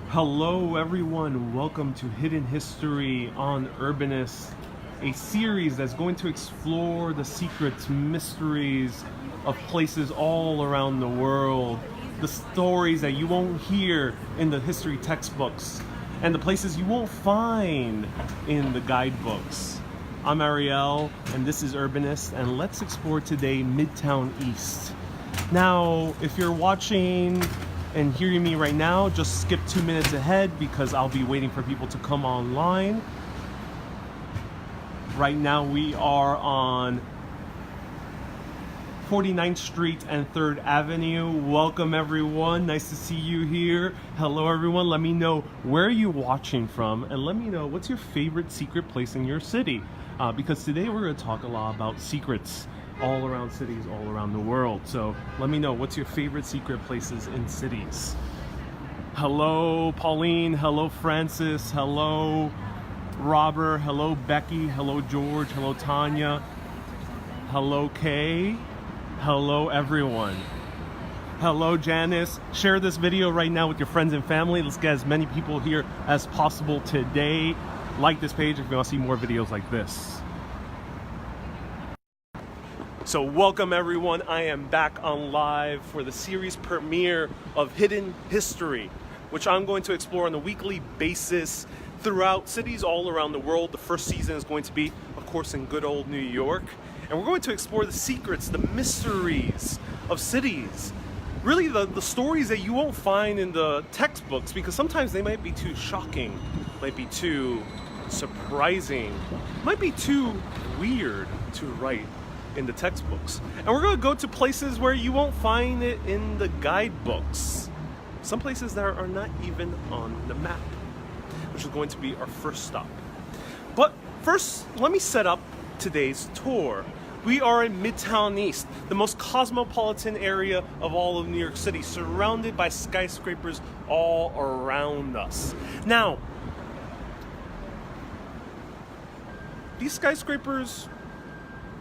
Hello everyone, welcome to Hidden History on Urbanist, a series that's going to explore the secrets, mysteries of places all around the world, the stories that you won't hear in the history textbooks, and the places you won't find in the guidebooks. I'm Ariel, and this is Urbanist, and let's explore today Midtown East. Now, if you're watching and hearing me right now, just skip 2 minutes ahead because I'll be waiting for people to come online. Right now we are on 49th Street and 3rd Avenue. Welcome everyone, nice to see you here. Hello everyone, let me know where you're watching from and let me know what's your favorite secret place in your city. Because today we're going to talk a lot about secrets all around cities, all around the world. So let me know, what's your favorite secret places in cities? Hello Pauline, hello Francis, hello Robert, hello Becky, hello George, hello Tanya, hello Kay, hello everyone. Hello Janice. Share this video right now with your friends and family. Let's get as many people here as possible today. Like this page if you want to see more videos like this. So welcome everyone, I am back on live for the series premiere of Hidden History, which I'm going to explore on a weekly basis throughout cities all around the world. The first season is going to be, of course, in good old New York. And we're going to explore the secrets, the mysteries of cities. Really the stories that you won't find in the textbooks, because sometimes they might be too shocking, might be too surprising, might be too weird to write in the textbooks. And we're going to go to places where you won't find it in the guidebooks. Some places that are not even on the map, which is going to be our first stop. But first, let me set up today's tour. We are in Midtown East, the most cosmopolitan area of all of New York City, surrounded by skyscrapers all around us. Now, these skyscrapers,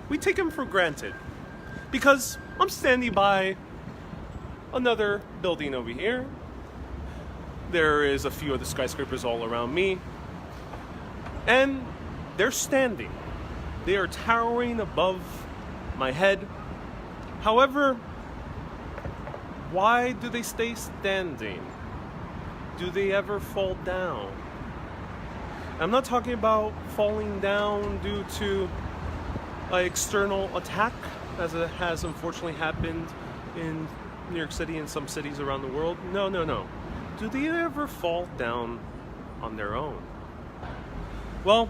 we take them for granted because I'm standing by another building over here. There is a few of the skyscrapers all around me, and they're standing. They are towering above my head. However, why do they stay standing? Do they ever fall down? I'm not talking about falling down due to an external attack, as it has unfortunately happened in New York City and some cities around the world. No. Do they ever fall down on their own? Well,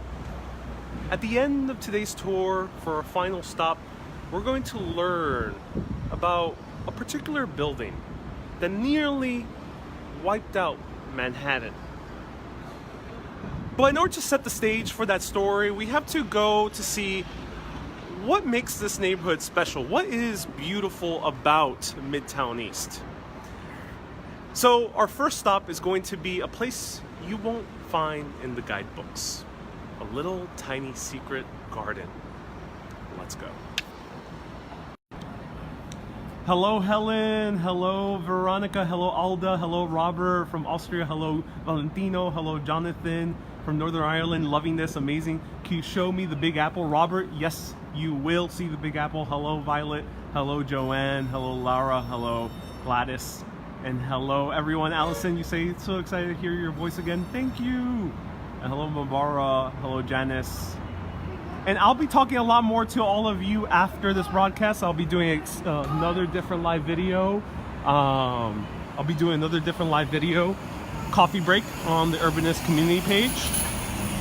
at the end of today's tour, for our final stop, we're going to learn about a particular building that nearly wiped out Manhattan. But in order to set the stage for that story, we have to go to see what makes this neighborhood special. What is beautiful about Midtown East? So our first stop is going to be a place you won't find in the guidebooks. A little tiny secret garden. Let's go. Hello Helen, hello Veronica, hello Alda, hello Robert from Austria, hello Valentino, hello Jonathan from Northern Ireland, loving this, amazing. Can you show me the Big Apple? Robert, yes, you will see the Big Apple. Hello Violet, hello Joanne, hello Laura, hello Gladys, and hello everyone. Allison, you say so excited to hear your voice again. Thank you. And hello Mabara, hello Janice. And I'll be talking a lot more to all of you after this broadcast. I'll be doing another different live video. Coffee break on the Urbanist community page.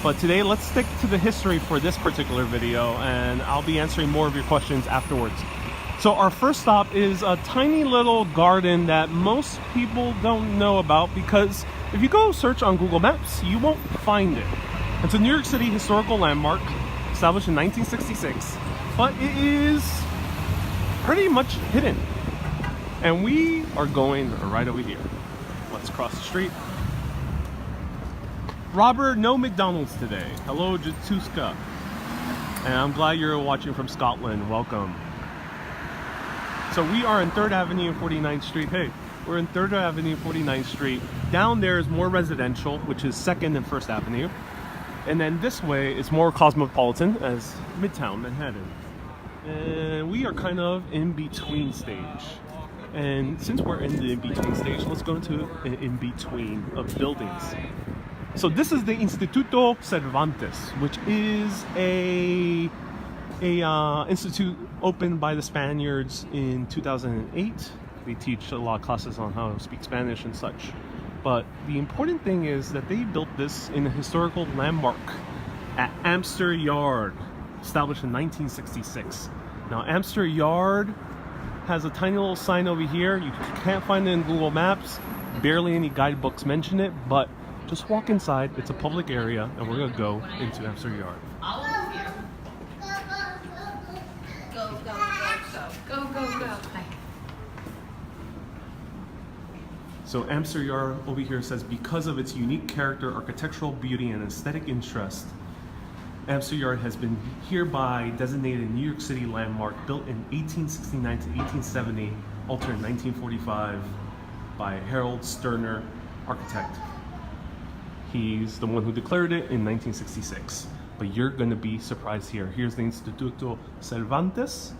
But today, let's stick to the history for this particular video, and I'll be answering more of your questions afterwards. So our first stop is a tiny little garden that most people don't know about, because if you go search on Google Maps, you won't find it. It's a New York City historical landmark established in 1966, but it is pretty much hidden. And we are going right over here. Let's cross the street. Robert, no McDonald's today. Hello, Jatuska. And I'm glad you're watching from Scotland. Welcome. So we are in 3rd Avenue and 49th Street. Hey, We're in 3rd Avenue, 49th Street. Down there is more residential, which is 2nd and 1st Avenue. And then this way is more cosmopolitan as Midtown Manhattan. And we are kind of in between stage. And since we're in the in-between stage, let's go into an in-between of buildings. So this is the Instituto Cervantes, which is a institute opened by the Spaniards in 2008. They teach a lot of classes on how to speak Spanish and such. But the important thing is that they built this in a historical landmark at Amster Yard, established in 1966. Now Amster Yard has a tiny little sign over here. You can't find it in Google Maps. Barely any guidebooks mention it, but just walk inside. It's a public area, and we're gonna go into Amster Yard. Go. So Amster Yard over here says, because of its unique character, architectural beauty, and aesthetic interest, Amster Yard has been hereby designated a New York City landmark, built in 1869 to 1870, altered in 1945 by Harold Sterner, architect. He's the one who declared it in 1966. But you're going to be surprised here. Here's the Instituto Cervantes,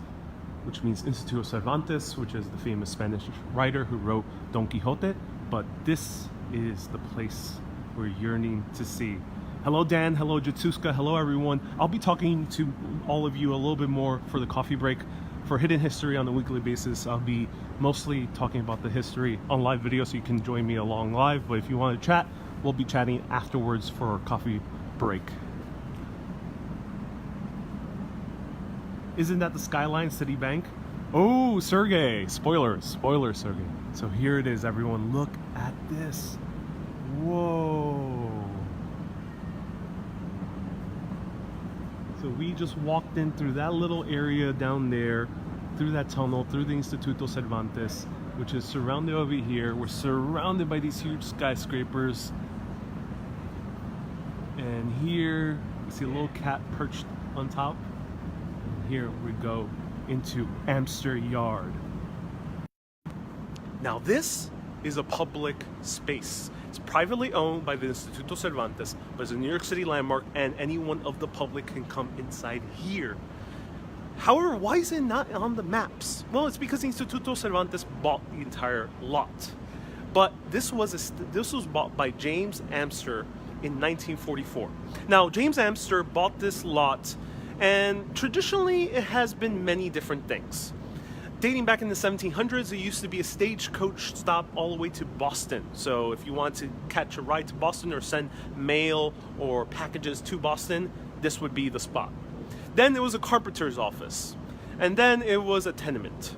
which means Instituto Cervantes, which is the famous Spanish writer who wrote Don Quixote. But this is the place we're yearning to see. Hello Dan, hello Jatsuska, hello everyone. I'll be talking to all of you a little bit more for the coffee break. For Hidden History on a weekly basis, I'll be mostly talking about the history on live video, so you can join me along live. But if you want to chat, we'll be chatting afterwards for our coffee break. Isn't that the Skyline Citibank? Oh, Sergey! Spoiler, Sergey. So here it is, everyone. Look at this. Whoa. So we just walked in through that little area down there, through that tunnel, through the Instituto Cervantes, which is surrounded over here. We're surrounded by these huge skyscrapers. And here, you see a little cat perched on top. And here we go into Amster Yard. Now this is a public space. It's privately owned by the Instituto Cervantes, but it's a New York City landmark, and anyone of the public can come inside here. However, why is it not on the maps? Well, it's because the Instituto Cervantes bought the entire lot. But this was bought by James Amster in 1944. Now, James Amster bought this lot, and traditionally it has been many different things. Dating back in the 1700s, it used to be a stagecoach stop all the way to Boston. So if you want to catch a ride to Boston or send mail or packages to Boston, this would be the spot. Then there was a carpenter's office, and then it was a tenement.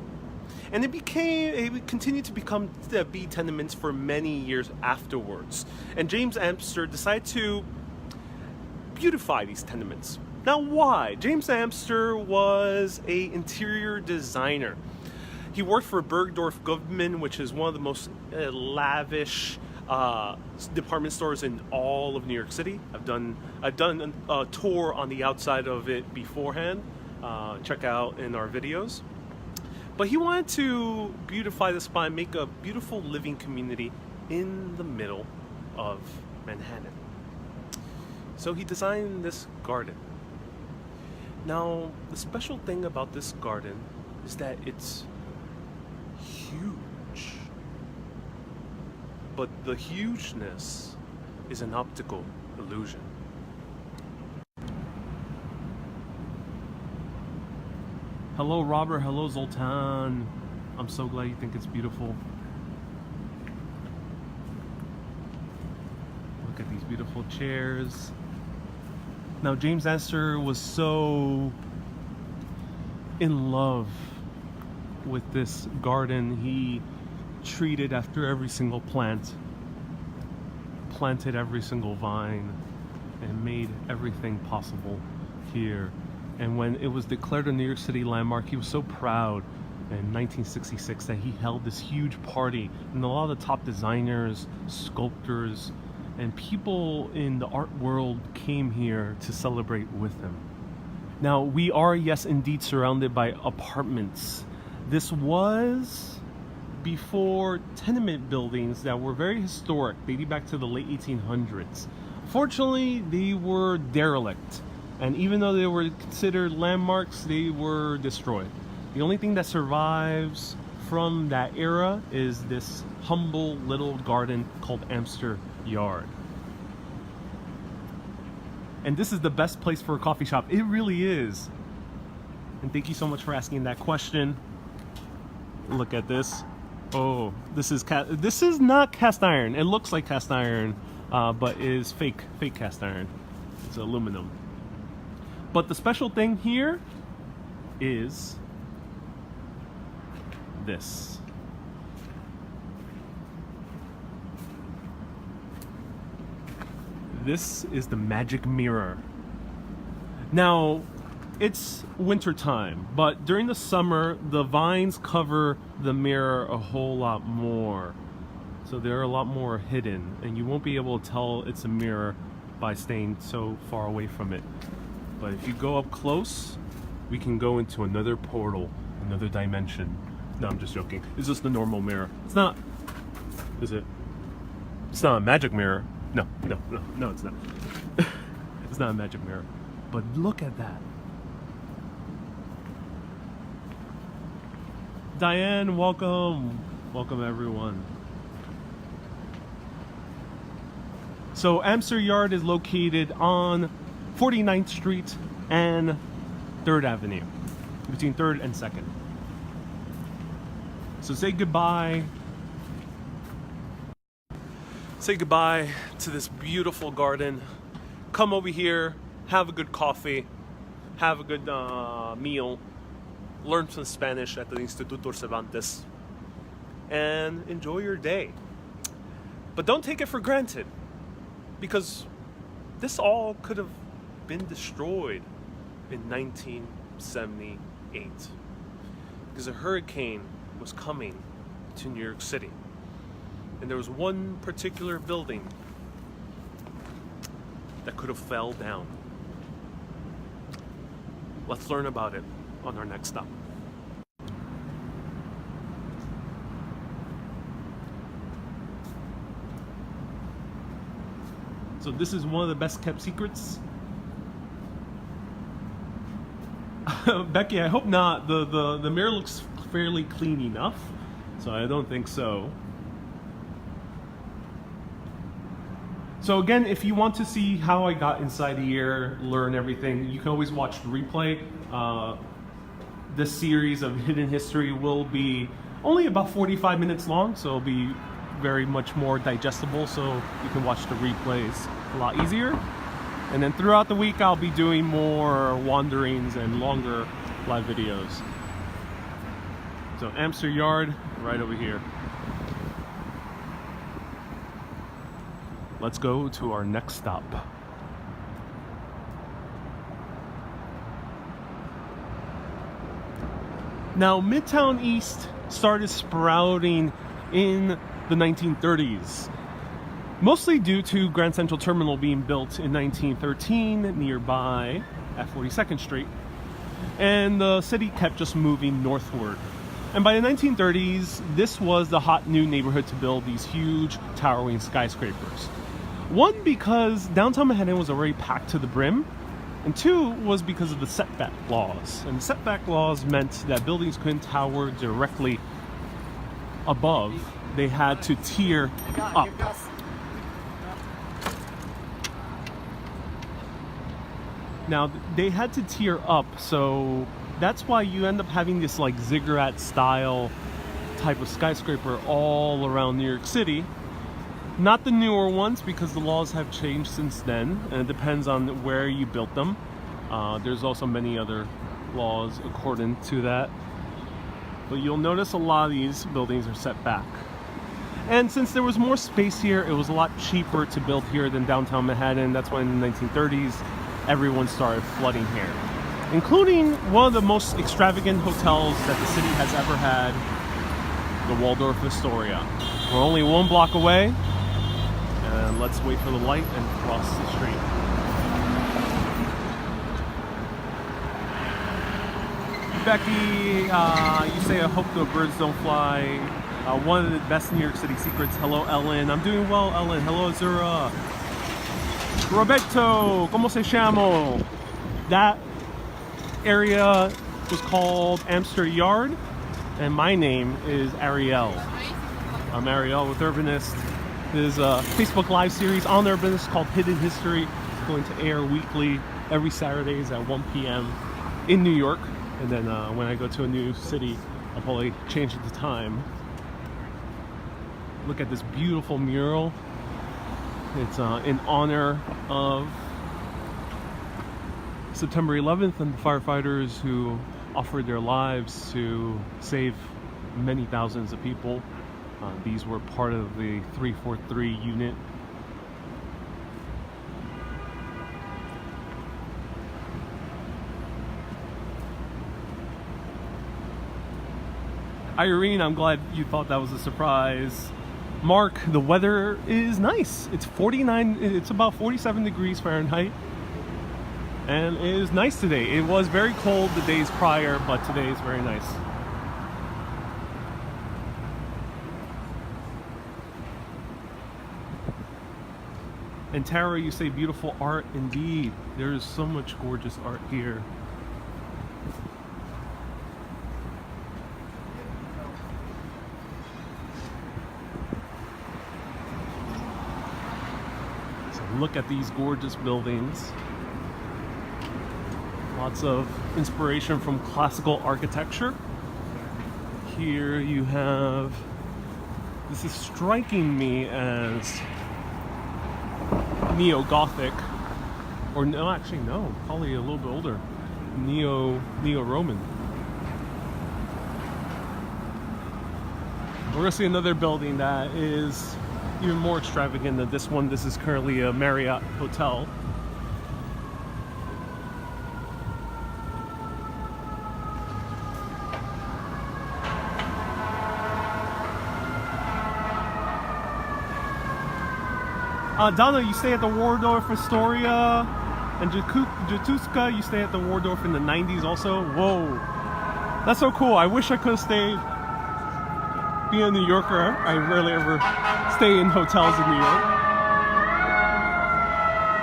And it continued to be tenements for many years afterwards. And James Amster decided to beautify these tenements. Now why? James Amster was an interior designer. He worked for Bergdorf Goodman, which is one of the most lavish department stores in all of New York City. I've done a tour on the outside of it beforehand. Check out in our videos. But he wanted to beautify the spot and make a beautiful living community in the middle of Manhattan. So he designed this garden. Now, the special thing about this garden is that it's huge. But the hugeness is an optical illusion. Hello Robert, hello Zoltan. I'm so glad you think it's beautiful. Look at these beautiful chairs. Now James Amster was so in love with this garden. He treated after every single plant, planted every single vine, and made everything possible here. And when it was declared a New York City landmark, he was so proud in 1966 that he held this huge party, and a lot of the top designers, sculptors, and people in the art world came here to celebrate with him. Now, we are, yes, indeed surrounded by apartments. This was before tenement buildings that were very historic, dating back to the late 1800s. Fortunately, they were derelict, and even though they were considered landmarks, they were destroyed. The only thing that survives from that era is this humble little garden called Amster Yard. And this is the best place for a coffee shop. It really is. And thank you so much for asking that question. Look at this. Oh, this is not cast iron. It looks like cast iron, but is fake cast iron. It's aluminum. But the special thing here is this. This is the magic mirror. Now, it's winter time, but during the summer, the vines cover the mirror a whole lot more. So they're a lot more hidden, and you won't be able to tell it's a mirror by staying so far away from it. But if you go up close, we can go into another portal, another dimension. No, I'm just joking. It's just the normal mirror. It's not, is it? It's not a magic mirror. No, it's not. It's not a magic mirror. But look at that. Diane, welcome. Welcome, everyone. So Amster Yard is located on 49th Street and 3rd Avenue, between 3rd and 2nd. So say goodbye. Say goodbye to this beautiful garden. Come over here, have a good coffee, have a good meal, learn some Spanish at the Instituto Cervantes, and enjoy your day. But don't take it for granted, because this all could have been destroyed in 1978, because a hurricane was coming to New York City. And there was one particular building that could have fell down. Let's learn about it on our next stop. So this is one of the best kept secrets. Becky, I hope not. The mirror looks fairly clean enough, so I don't think so. So again, if you want to see how I got inside here, learn everything, you can always watch the replay. This series of Hidden History will be only about 45 minutes long, so it'll be very much more digestible, so you can watch the replays a lot easier. And then throughout the week, I'll be doing more wanderings and longer live videos. So Amster Yard, right over here. Let's go to our next stop. Now, Midtown East started sprouting in the 1930s, mostly due to Grand Central Terminal being built in 1913 nearby at 42nd Street, and the city kept just moving northward. And by the 1930s, this was the hot new neighborhood to build these huge towering skyscrapers. One, because downtown Manhattan was already packed to the brim, and two was because of the setback laws. And the setback laws meant that buildings couldn't tower directly above. They had to tier up. Now, they had to tier up, so that's why you end up having this like ziggurat style type of skyscraper all around New York City. Not the newer ones, because the laws have changed since then, and it depends on where you built them. There's also many other laws according to that. But you'll notice a lot of these buildings are set back. And since there was more space here, it was a lot cheaper to build here than downtown Manhattan. That's why in the 1930s, everyone started flooding here, including one of the most extravagant hotels that the city has ever had, the Waldorf Astoria. We're only one block away, and let's wait for the light and cross the street. Becky, you say I hope the birds don't fly. One of the best New York City secrets. Hello, Ellen. I'm doing well, Ellen. Hello, Azura. Roberto, ¿cómo se llama? That area was called Amster Yard, and my name is Ariel. I'm Ariel with Urbanist. There's a Facebook Live series on Urbanist called Hidden History. It's going to air weekly, every Saturdays at 1 p.m. in New York. And then when I go to a new city, I'll probably change the time. Look at this beautiful mural. It's in honor of September 11th and the firefighters who offered their lives to save many thousands of people. These were part of the 343 unit. Irene, I'm glad you thought that was a surprise. Mark, the weather is nice. It's 49, it's about 47 degrees Fahrenheit. And it is nice today. It was very cold the days prior, but today is very nice. And Tara, you say beautiful art. Indeed, there is so much gorgeous art here. Look at these gorgeous buildings. Lots of inspiration from classical architecture. Here you have, this is striking me as neo-Gothic, or no, actually no, probably a little bit older, neo-Roman. We're gonna see another building that is even more extravagant than this one. This is currently a Marriott Hotel. Donna, you stay at the Waldorf Astoria, and Jatuska, you stay at the Waldorf in the 90s also. Whoa, that's so cool. I wish I could have stayed. Being a New Yorker, I rarely ever stay in hotels in New York.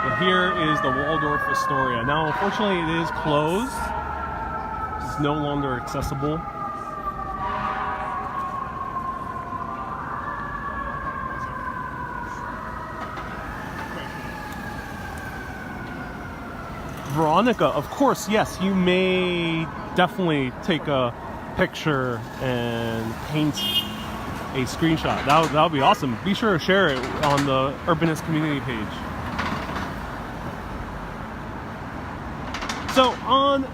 But here is the Waldorf Astoria. Now, unfortunately, it is closed. It's no longer accessible. Veronica, of course, yes, you may definitely take a picture and paint a screenshot. That would be awesome. Be sure to share it on the Urbanist community page. So on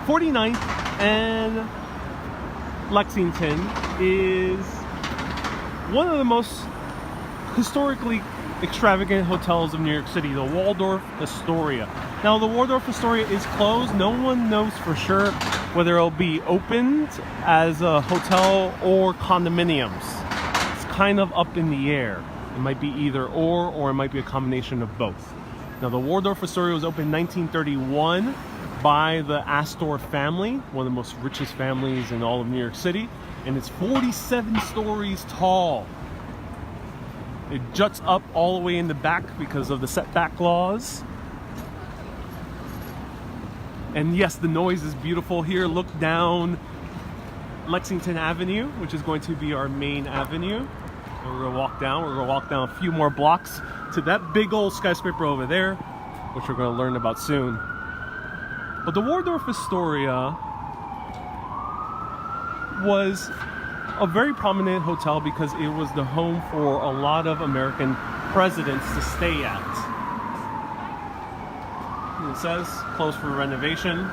49th and Lexington is one of the most historically extravagant hotels of New York City, the Waldorf Astoria. Now the Waldorf Astoria is closed. No one knows for sure whether it'll be opened as a hotel or condominiums. It's kind of up in the air. It might be either or it might be a combination of both. Now the Waldorf Astoria was opened in 1931 by the Astor family, one of the most richest families in all of New York City, and it's 47 stories tall. It juts up all the way in the back because of the setback laws. And yes, the noise is beautiful here. Look down Lexington Avenue, which is going to be our main avenue. And we're gonna walk down. We're gonna walk down a few more blocks to that big old skyscraper over there, which we're gonna learn about soon. But the Waldorf Astoria was a very prominent hotel because it was the home for a lot of American presidents to stay at. It says closed for renovation.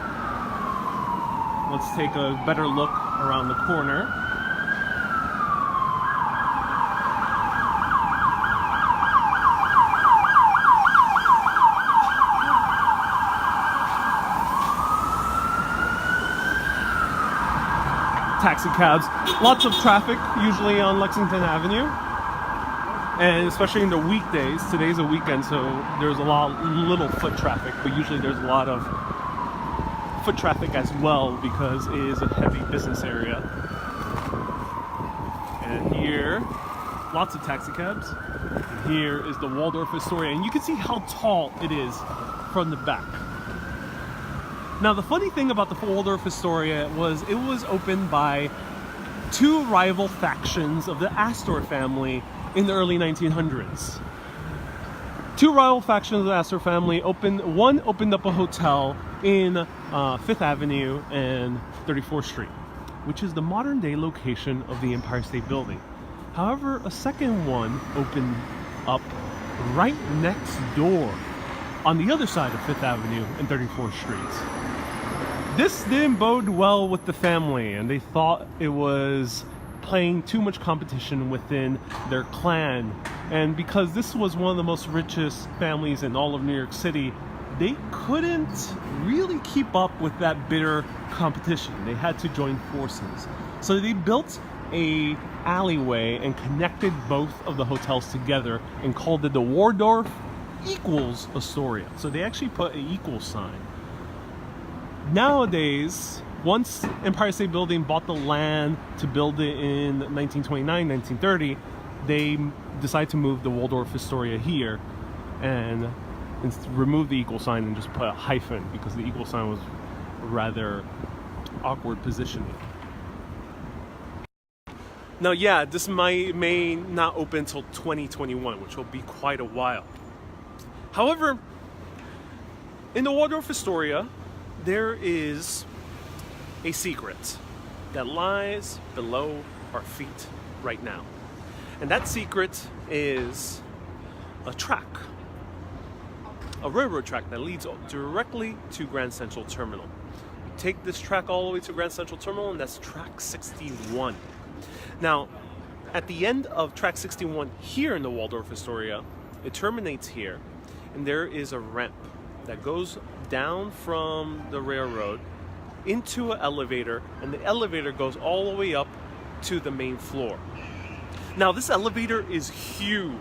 Let's take a better look around the corner. Taxi cabs, lots of traffic usually on Lexington Avenue, and especially in the weekdays. Today's a weekend, so there's a little foot traffic, but usually there's a lot of foot traffic as well because it is a heavy business area. And lots of taxi cabs. Here is the Waldorf Astoria, and you can see how tall it is from the back. Now, the funny thing about the Waldorf Astoria was it was opened by two rival factions of the Astor family in the early 1900s. Two rival factions of the Astor family one opened up a hotel in 5th Avenue and 34th Street, which is the modern day location of the Empire State Building. However, a second one opened up right next door on the other side of 5th Avenue and 34th Street. This didn't bode well with the family, and they thought it was playing too much competition within their clan. And because this was one of the most richest families in all of New York City, they couldn't really keep up with that bitter competition. They had to join forces. So they built a alleyway and connected both of the hotels together and called it the Waldorf equals Astoria. So they actually put an equal sign. Nowadays, once Empire State Building bought the land to build it in 1929, 1930, they decided to move the Waldorf Astoria here and remove the equal sign and just put a hyphen because the equal sign was rather awkward positioning. Now, yeah, this may not open until 2021, which will be quite a while. However, in the Waldorf Astoria, there is a secret that lies below our feet right now. And that secret is a track, a railroad track that leads directly to Grand Central Terminal. You take this track all the way to Grand Central Terminal, and that's track 61. Now, at the end of track 61 here in the Waldorf Astoria, it terminates here, and there is a ramp that goes down from the railroad into an elevator, and the elevator goes all the way up to the main floor. Now, this elevator is huge,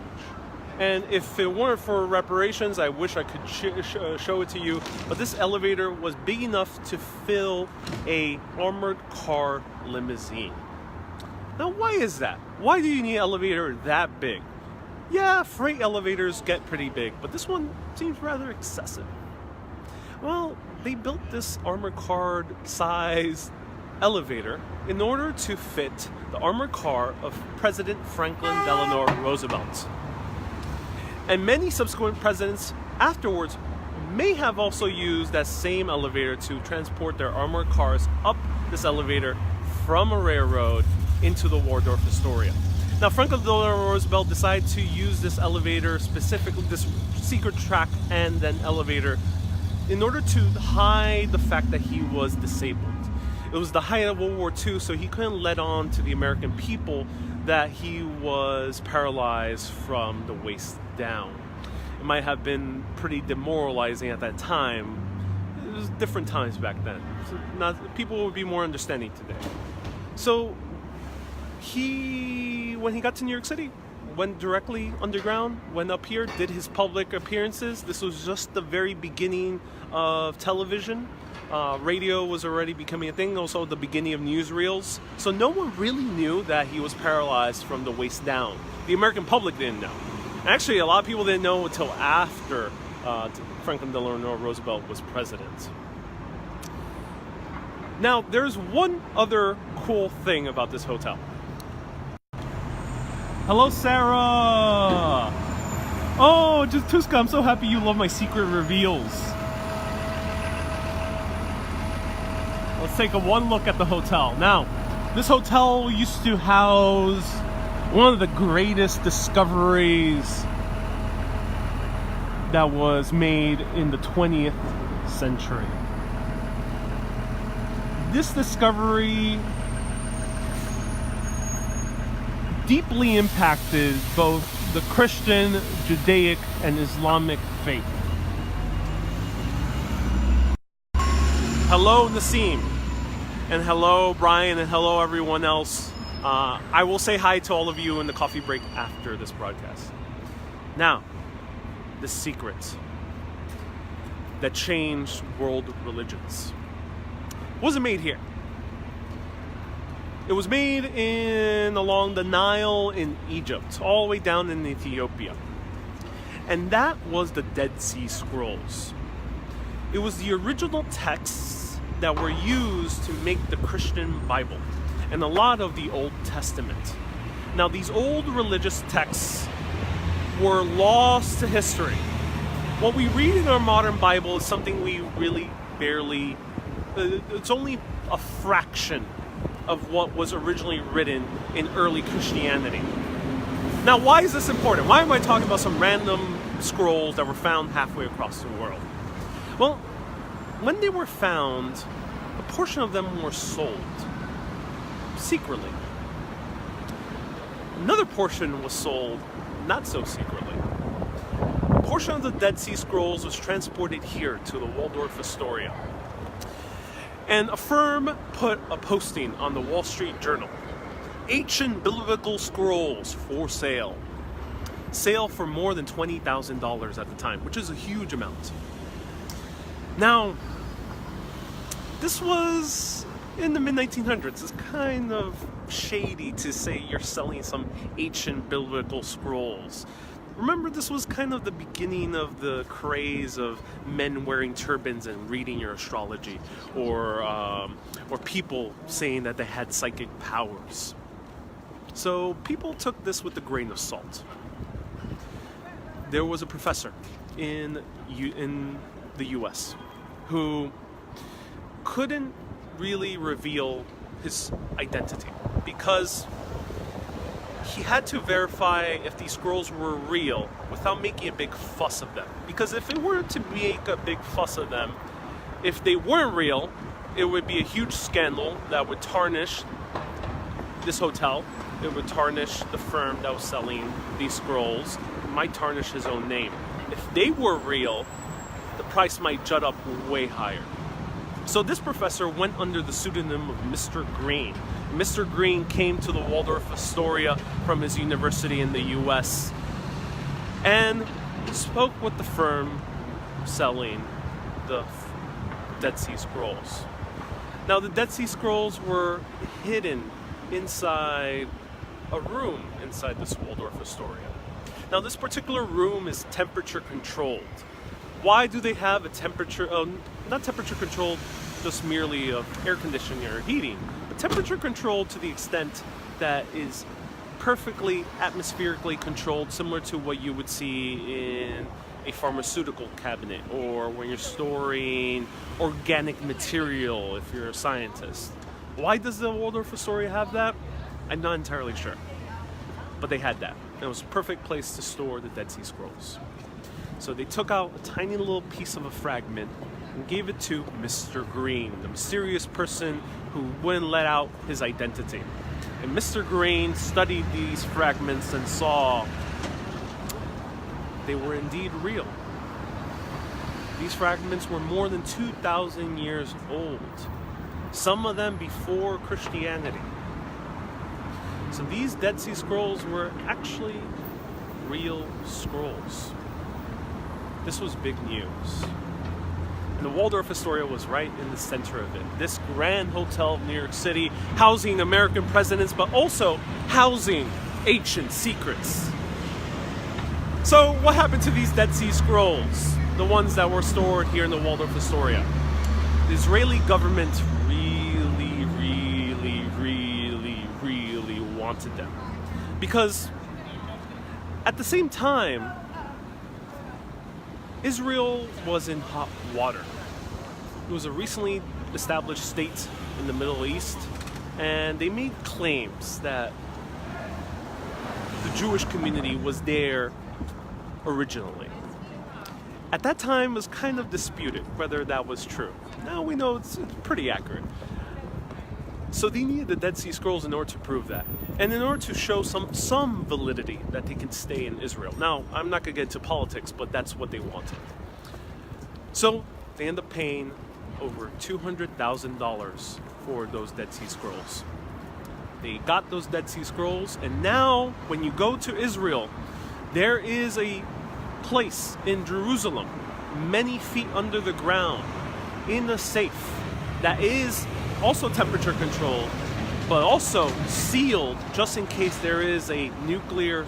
and if it weren't for reparations, I wish I could show it to you, but this elevator was big enough to fill a armored car limousine. Now, why is that? Why do you need an elevator that big? Yeah, freight elevators get pretty big, but this one seems rather excessive. Well, they built this armored car size elevator in order to fit the armored car of President Franklin Delano Roosevelt. And many subsequent presidents afterwards may have also used that same elevator to transport their armored cars up this elevator from a railroad into the Waldorf Astoria. Now, Franklin Delano Roosevelt decided to use this elevator, specifically this secret track and then elevator, in order to hide the fact that he was disabled. It was the height of World War II, so he couldn't let on to the American people that he was paralyzed from the waist down. It might have been pretty demoralizing at that time. It was different times back then. So people would be more understanding today. So when he got to New York City, went directly underground, went up here, did his public appearances. This was just the very beginning of television. Radio was already becoming a thing, also the beginning of newsreels. So no one really knew that he was paralyzed from the waist down. The American public didn't know. Actually, a lot of people didn't know until after Franklin Delano Roosevelt was president. Now, there's one other cool thing about this hotel. Hello, Sarah! Oh, just Tuska, I'm so happy you love my secret reveals. Let's take one look at the hotel. Now, this hotel used to house one of the greatest discoveries that was made in the 20th century. This discovery deeply impacted both the Christian, Judaic, and Islamic faith. Hello, Nassim, and hello, Brian, and hello, everyone else. I will say hi to all of you in the coffee break after this broadcast. Now, the secret that changed world religions wasn't made here. It was made along the Nile in Egypt, all the way down in Ethiopia. And that was the Dead Sea Scrolls. It was the original texts that were used to make the Christian Bible and a lot of the Old Testament. Now, these old religious texts were lost to history. What we read in our modern Bible is something we really barely, it's only a fraction of what was originally written in early Christianity. Now, why is this important? Why am I talking about some random scrolls that were found halfway across the world? Well, when they were found, a portion of them were sold secretly. Another portion was sold not so secretly. A portion of the Dead Sea Scrolls was transported here to the Waldorf Astoria. And a firm put a posting on the Wall Street Journal. Ancient biblical scrolls for sale. Sale for more than $20,000 at the time, which is a huge amount. Now, this was in the mid-1900s. It's kind of shady to say you're selling some ancient biblical scrolls. Remember, this was kind of the beginning of the craze of men wearing turbans and reading your astrology, or people saying that they had psychic powers. So people took this with a grain of salt. There was a professor in the U.S. who couldn't really reveal his identity because he had to verify if these scrolls were real without making a big fuss of them. Because if it were to make a big fuss of them, if they weren't real, it would be a huge scandal that would tarnish this hotel. It would tarnish the firm that was selling these scrolls. It might tarnish his own name. If they were real, the price might jut up way higher. So this professor went under the pseudonym of Mr. Green. Mr. Green came to the Waldorf Astoria from his university in the US and spoke with the firm selling the Dead Sea Scrolls. Now, the Dead Sea Scrolls were hidden inside a room inside this Waldorf Astoria. Now, this particular room is temperature controlled. Why do they have a temperature, not temperature controlled just merely of air conditioning or heating, but temperature controlled to the extent that is perfectly atmospherically controlled, similar to what you would see in a pharmaceutical cabinet or when you're storing organic material if you're a scientist. Why does the Waldorf Astoria have that? I'm not entirely sure. But they had that. It was a perfect place to store the Dead Sea Scrolls. So they took out a tiny little piece of a fragment and gave it to Mr. Green, the mysterious person who wouldn't let out his identity. And Mr. Green studied these fragments and saw they were indeed real. These fragments were more than 2,000 years old, some of them before Christianity. So these Dead Sea Scrolls were actually real scrolls. This was big news. And the Waldorf Astoria was right in the center of it. This grand hotel of New York City, housing American presidents, but also housing ancient secrets. So what happened to these Dead Sea Scrolls? The ones that were stored here in the Waldorf Astoria. The Israeli government really wanted them. Because at the same time, Israel was in hot water. It was a recently established state in the Middle East, and they made claims that the Jewish community was there originally. At that time, it was kind of disputed whether that was true. Now we know it's pretty accurate. So they needed the Dead Sea Scrolls in order to prove that, and in order to show some validity that they can stay in Israel. Now, I'm not going to get into politics, but that's what they wanted. So they end up paying over $200,000 for those Dead Sea Scrolls. They got those Dead Sea Scrolls, and now when you go to Israel, there is a place in Jerusalem, many feet under the ground, in a safe that is also temperature controlled, but also sealed just in case there is a nuclear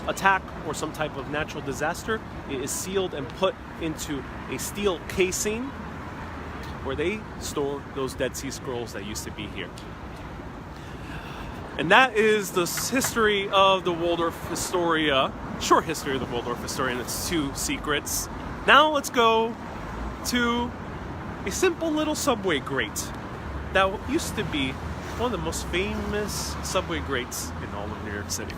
attack or some type of natural disaster. It is sealed and put into a steel casing where they store those Dead Sea Scrolls that used to be here. And that is the history of the Waldorf Astoria, short history of the Waldorf Astoria and its 2 secrets. Now let's go to a simple little subway grate that used to be one of the most famous subway grates in all of New York City.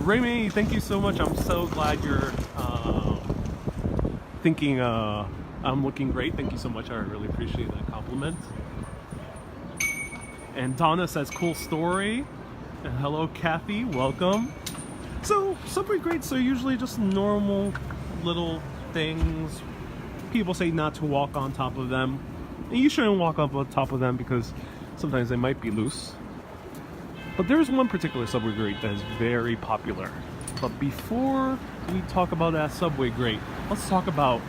Remy, thank you so much. I'm so glad you're thinking I'm looking great. Thank you so much. I really appreciate that compliment. And Donna says, cool story. And hello, Kathy. Welcome. So, subway grates are usually just normal little things. People say not to walk on top of them. And you shouldn't walk up on top of them because sometimes they might be loose. But there's one particular subway grate that is very popular. But before we talk about that subway grate, let's talk about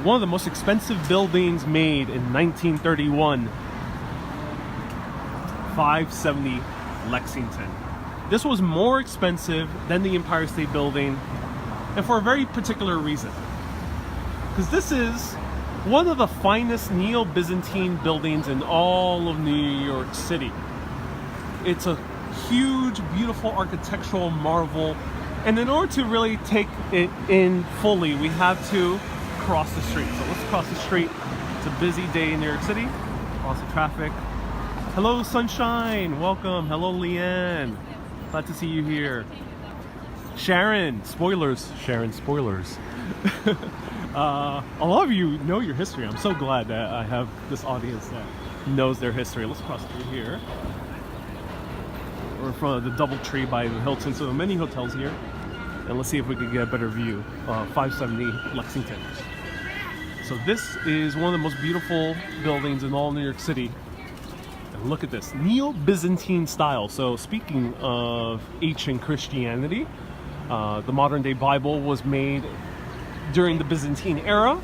one of the most expensive buildings made in 1931. 570 Lexington. This was more expensive than the Empire State Building, and for a very particular reason. Because this is one of the finest Neo-Byzantine buildings in all of New York City. It's a huge, beautiful architectural marvel, and in order to really take it in fully, we have to cross the street. So let's cross the street. It's a busy day in New York City. Lots of traffic. Hello, Sunshine. Welcome. Hello, Leanne. Glad to see you here. Sharon. Spoilers. Sharon, spoilers. A lot of you know your history. I'm so glad that I have this audience that knows their history. Let's cross through here. We're in front of the DoubleTree by the Hilton. So many hotels here. And let's see if we can get a better view. 570 Lexington. So this is one of the most beautiful buildings in all New York City. And look at this, Neo-Byzantine style. So speaking of ancient Christianity, the modern day Bible was made during the Byzantine era.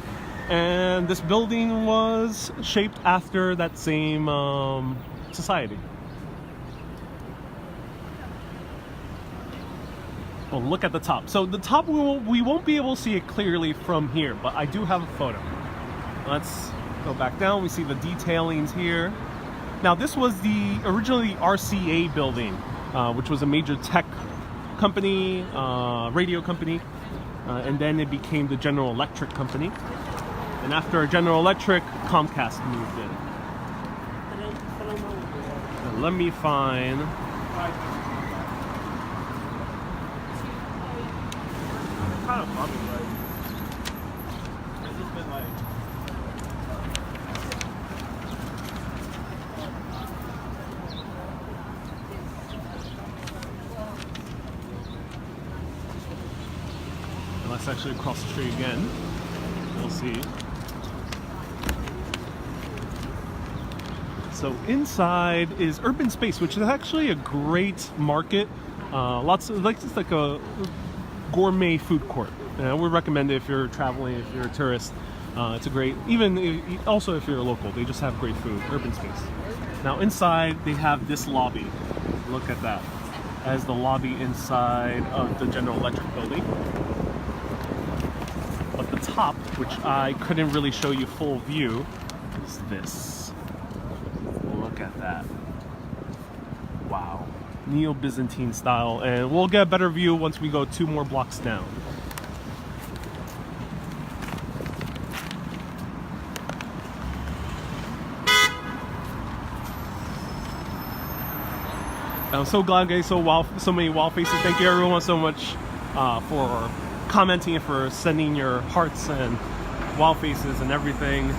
And this building was shaped after that same society. Well, look at the top. So the top, we won't be able to see it clearly from here, but I do have a photo. Let's go back down. We see the detailings here. Now, this was originally the RCA Building, which was a major tech company, radio company, and then it became the General Electric company. And after General Electric, Comcast moved in. And let me find... kind of funny, right? It's just been like... Let's actually cross the street again. We'll see. So inside is Urban Space, which is actually a great market. Lots of, like, it's like a gourmet food court. I would recommend it if you're traveling, if you're a tourist. It's a great, also if you're a local, they just have great food. Urban Space. Now inside they have this lobby. Look at that. As the lobby inside of the General Electric building. But the top, which I couldn't really show you full view, is this. Look at that. Wow. Neo-Byzantine style, and we'll get a better view once we go 2 more blocks down. I'm so glad, guys. So many wow faces. Thank you everyone so much for commenting and for sending your hearts and wow faces and everything.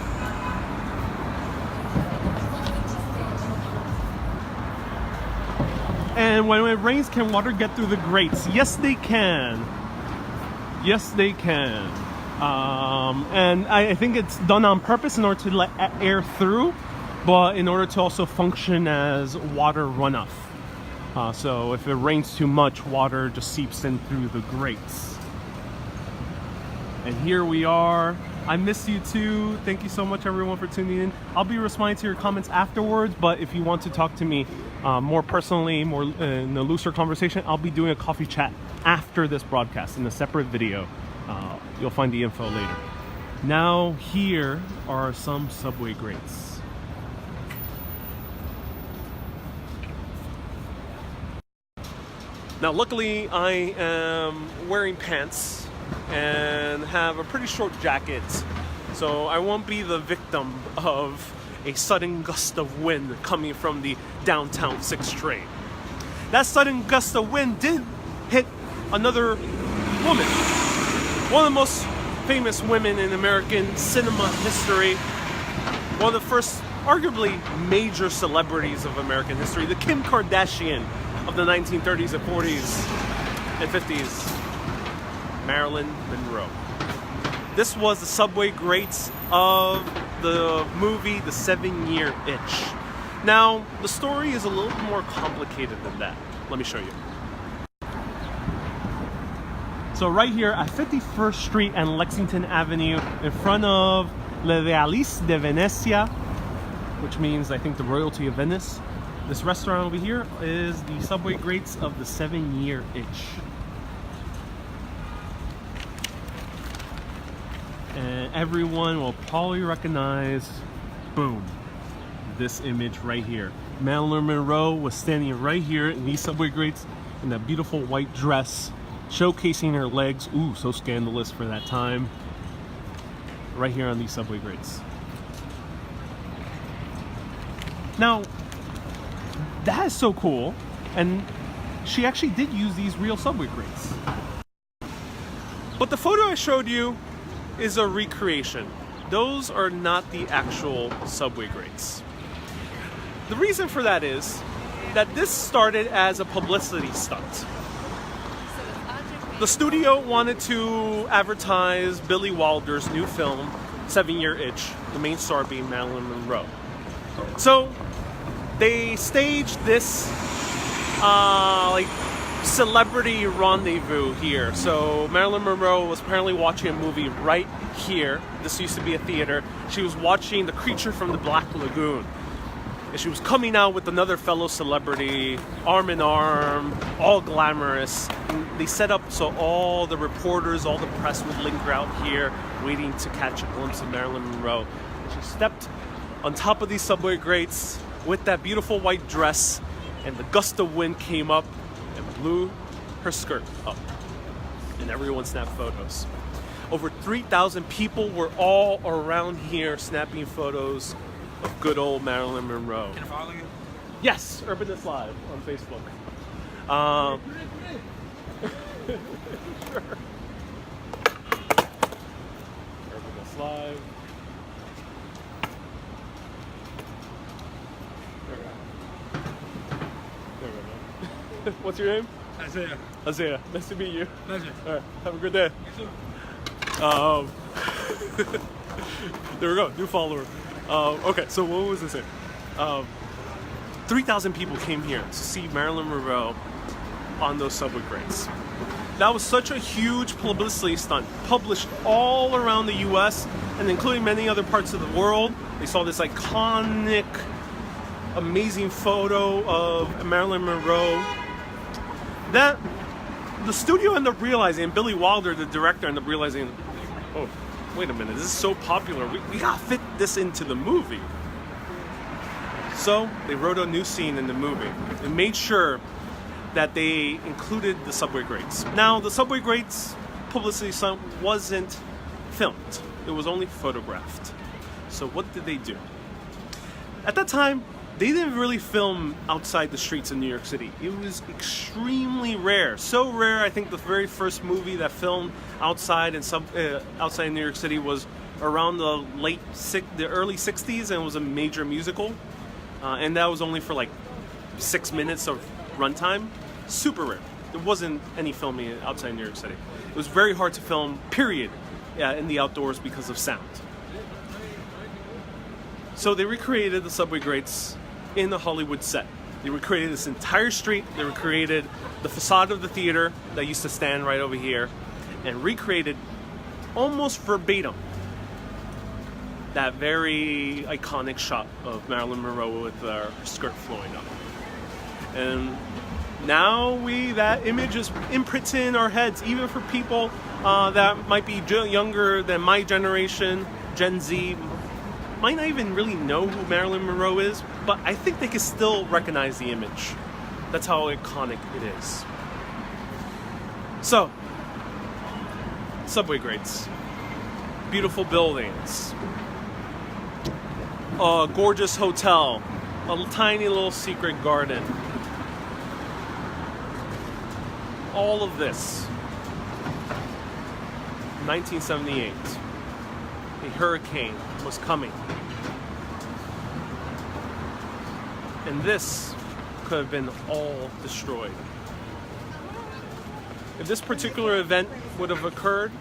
And when it rains, can water get through the grates? Yes, they can. Yes, they can. And I think it's done on purpose in order to let air through, but in order to also function as water runoff. So if it rains too much, water just seeps in through the grates. And here we are I miss you too. Thank you so much, everyone, for tuning in. I'll be responding to your comments afterwards, but if you want to talk to me more personally, more in a looser conversation, I'll be doing a coffee chat after this broadcast in a separate video. You'll find the info later. Now, here are some subway greats. Now, luckily, I am wearing pants and have a pretty short jacket, so I won't be the victim of a sudden gust of wind coming from the downtown 6th train. That sudden gust of wind did hit another woman, one of the most famous women in American cinema history, one of the first, arguably, major celebrities of American history, the Kim Kardashian of the 1930s and 40s and 50s, Marilyn Monroe. This was the subway greats of the movie The 7-Year Itch. Now, the story is a little more complicated than that. Let me show you. So right here at 51st Street and Lexington Avenue, in front of Le Realiste de Venecia, which means, I think, the royalty of Venice, this restaurant over here is the subway greats of the 7-Year Itch. And everyone will probably recognize, boom, this image right here. Marilyn Monroe was standing right here in these subway greats in that beautiful white dress, showcasing her legs. Ooh, so scandalous for that time. Right here on these subway greats. Now, that is so cool, and she actually did use these real subway greats. But the photo I showed you is a recreation. Those are not the actual subway greats. The reason for that is that this started as a publicity stunt. The studio wanted to advertise Billy Wilder's new film, 7-Year Itch, the main star being Marilyn Monroe. So they staged this like celebrity rendezvous here. So Marilyn Monroe was apparently watching a movie right here. This used to be a theater. She was watching The Creature from the Black Lagoon. And she was coming out with another fellow celebrity, arm in arm, all glamorous. And they set up so all the reporters, all the press would linger out here, waiting to catch a glimpse of Marilyn Monroe. And she stepped on top of these subway grates with that beautiful white dress, and the gust of wind came up and blew her skirt up. And everyone snapped photos. Over 3,000 people were all around here snapping photos of good old Marilyn Monroe. Can I follow you? Yes, Urbanist Live on Facebook. Sure. Urbanist Live. There we go. What's your name? Isaiah. Isaiah. Nice to meet you. Pleasure. All right. Have a good day. You too. There we go. New follower. Okay, so what was I saying? 3,000 people came here to see Marilyn Monroe on those subway grates. That was such a huge publicity stunt, published all around the US and including many other parts of the world. They saw this iconic, amazing photo of Marilyn Monroe that the studio ended up realizing, and Billy Wilder, the director, ended up realizing, oh, wait a minute, this is so popular, we gotta fit this into the movie. So they wrote a new scene in the movie and made sure that they included the subway grates. Now, the subway grates publicity stunt wasn't filmed. It was only photographed. So what did they do? At that time, they didn't really film outside the streets of New York City. It was extremely rare. So rare, I think the very first movie that filmed outside outside New York City was around the early 60s, and it was a major musical. And that was only for like 6 minutes of runtime. Super rare. There wasn't any filming outside New York City. It was very hard to film, period, in the outdoors because of sound. So they recreated the subway grates in the Hollywood set. They recreated this entire street. They recreated the facade of the theater that used to stand right over here, and recreated almost verbatim that very iconic shot of Marilyn Monroe with her skirt flowing up. And now that image is imprinted in our heads, even for people that might be younger than my generation, Gen Z, might not even really know who Marilyn Monroe is, but I think they can still recognize the image. That's how iconic it is. So, subway grades, beautiful buildings, a gorgeous hotel, a tiny little secret garden. All of this. 1978. A hurricane was coming. And this could have been all destroyed. If this particular event would have occurred,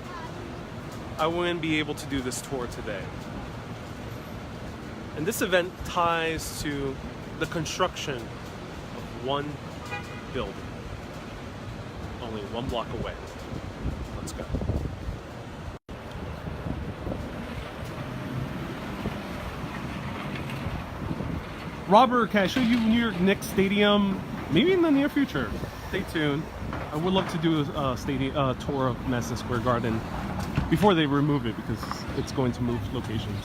I wouldn't be able to do this tour today. And this event ties to the construction of one building, only 1 block away. Let's go. Robert, can I show you New York Knicks Stadium? Maybe in the near future. Stay tuned. I would love to do a tour of Madison Square Garden before they remove it, because it's going to move locations.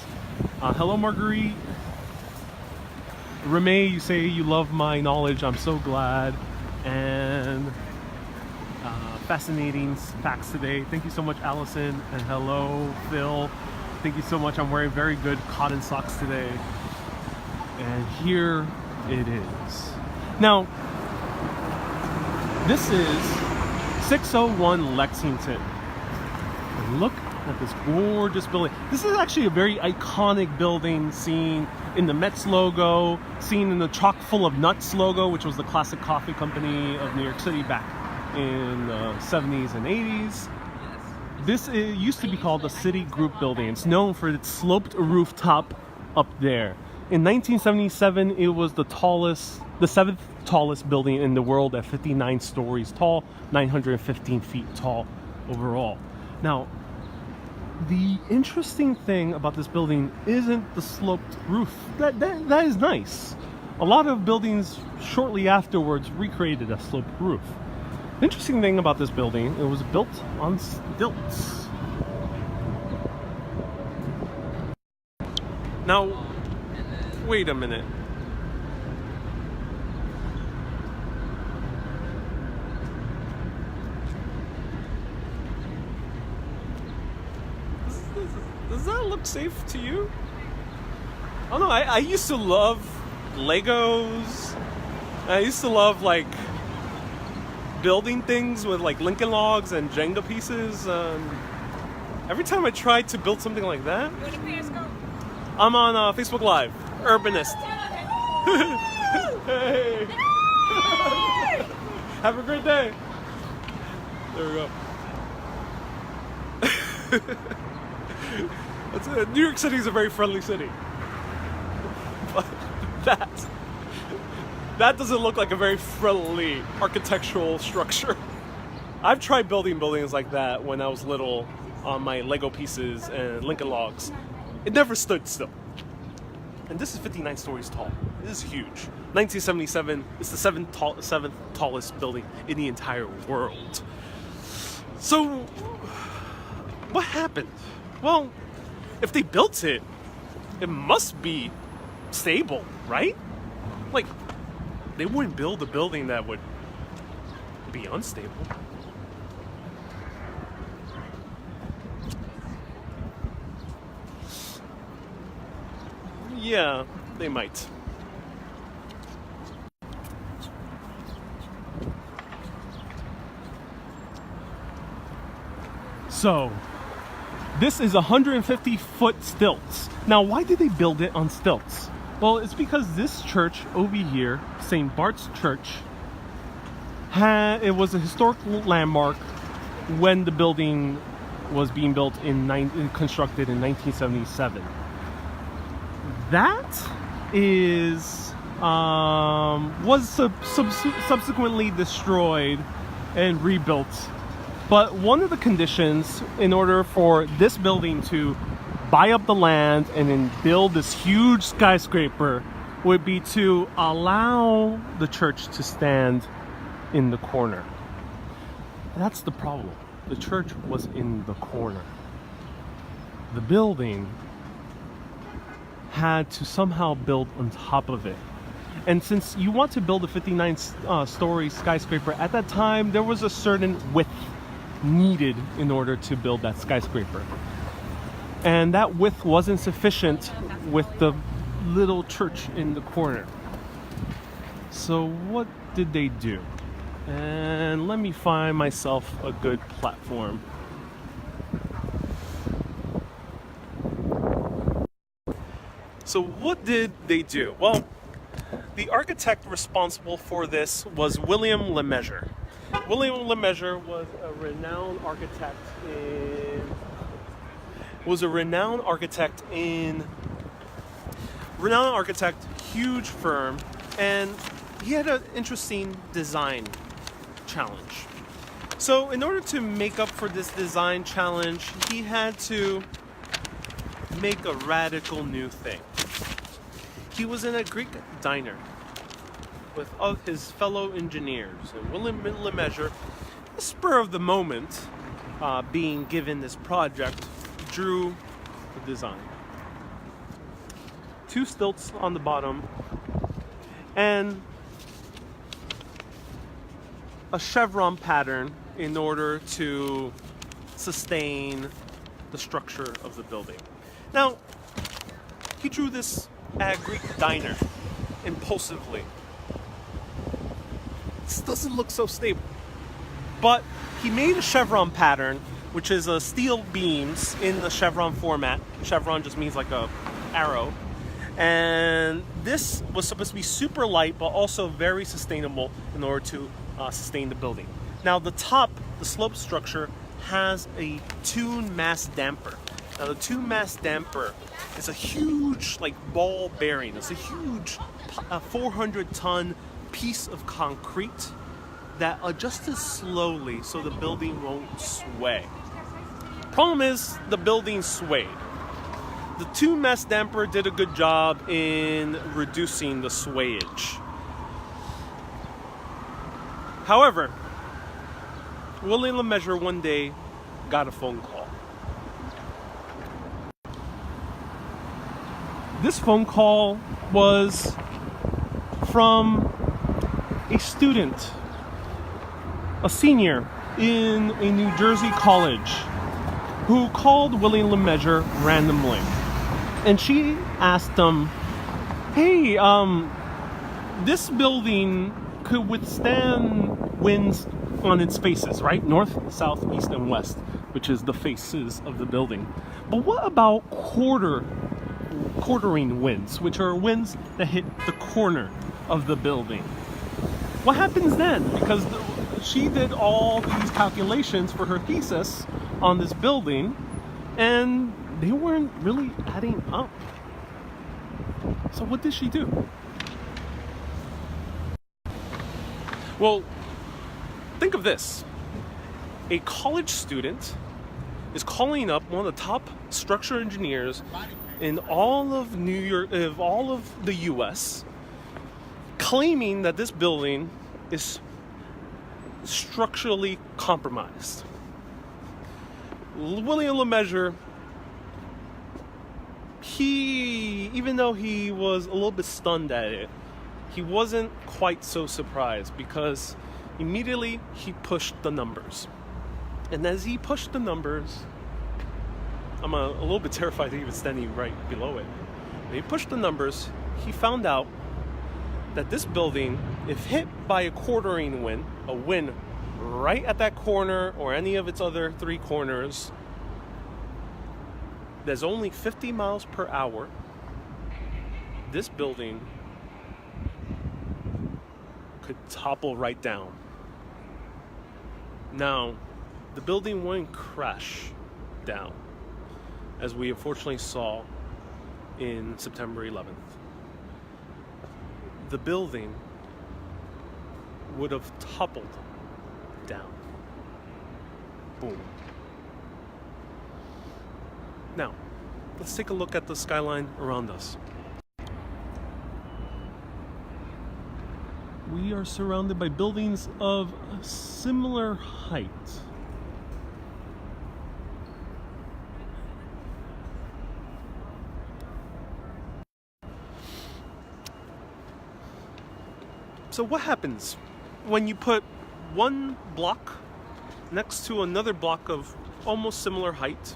Hello, Marguerite. Rene, you say you love my knowledge. I'm so glad. And fascinating facts today. Thank you so much, Allison. And hello, Phil. Thank you so much. I'm wearing very good cotton socks today. And here it is. Now, this is 601 Lexington. And look at this gorgeous building. This is actually a very iconic building, seen in the Mets logo, seen in the Chock full of Nuts logo, which was the classic coffee company of New York City back in the 70s and 80s. This used to be called the Citigroup building. It's known for its sloped rooftop up there. In 1977, it was the 7th tallest building in the world at 59 stories tall, 915 feet tall overall. Now, the interesting thing about this building isn't the sloped roof. That is nice. A lot of buildings shortly afterwards recreated a sloped roof. The interesting thing about this building, it was built on stilts. Now, wait a minute. Does that look safe to you? I don't know. I used to love Legos. I used to love like building things with like Lincoln Logs and Jenga pieces. Every time I tried to build something like that, I'm on Facebook Live. Urbanist. Hey. Have a great day. There we go. New York City is a very friendly city. But that doesn't look like a very friendly architectural structure. I've tried building buildings like that when I was little on my Lego pieces and Lincoln Logs. It never stood still. And this is 59 stories tall. This is huge. 1977, it's the seventh tallest building in the entire world. So, what happened? Well, if they built it, it must be stable, right? Like, they wouldn't build a building that would be unstable. Yeah, they might. So, this is 150-foot stilts. Now, why did they build it on stilts? Well, it's because this church over here, St. Bart's Church, it was a historical landmark when the building was being built constructed in 1977. That was subsequently destroyed and rebuilt. But one of the conditions in order for this building to buy up the land and then build this huge skyscraper would be to allow the church to stand in the corner. That's the problem. The church was in the corner. The building had to somehow build on top of it. And since you want to build a 59-story skyscraper, at that time there was a certain width needed in order to build that skyscraper. And that width wasn't sufficient with the little church in the corner. So what did they do? And let me find myself a good platform. So what did they do? Well, the architect responsible for this was William Lemessurier. William Lemessurier was a renowned architect huge firm, and he had an interesting design challenge. So in order to make up for this design challenge, he had to make a radical new thing. He was in a Greek diner with his fellow engineers, and William Lemessurier, the spur of the moment, being given this project, drew the design. 2 stilts on the bottom and a chevron pattern in order to sustain the structure of the building. Now, he drew this at a Greek diner impulsively. This doesn't look so stable. But he made a chevron pattern, which is steel beams in the chevron format. Chevron just means like a arrow. And this was supposed to be super light, but also very sustainable in order to sustain the building. Now the top, the slope structure, has a tune mass damper. Now the tune mass damper is a huge ball bearing. It's a huge 400-ton piece of concrete that adjusted slowly so the building won't sway. Problem is, the building swayed. The tune mass damper did a good job in reducing the swayage. However, William Lemessurier one day got a phone call. This phone call was from a student, a senior in a New Jersey college, who called William Lemessurier randomly. And she asked him, hey, this building could withstand winds on its faces, right? North, south, east, and west, which is the faces of the building. But what about quartering winds, which are winds that hit the corner of the building? What happens then? Because she did all these calculations for her thesis on this building, and they weren't really adding up. So what did she do? Well, think of this. A college student is calling up one of the top structural engineers in all of New York, of all of the US, claiming that this building is structurally compromised. William Lemessurier, even though he was a little bit stunned at it, he wasn't quite so surprised, because immediately he pushed the numbers. And as he pushed the numbers, I'm a little bit terrified that he was standing right below it. When he pushed the numbers, he found out that this building, if hit by a quartering wind, a wind right at that corner or any of its other 3 corners, there's only 50 miles per hour, this building could topple right down. Now, the building wouldn't crash down, as we unfortunately saw in September 11th. The building would have toppled down. Boom. Now, let's take a look at the skyline around us. We are surrounded by buildings of similar height. So what happens when you put one block next to another block of almost similar height,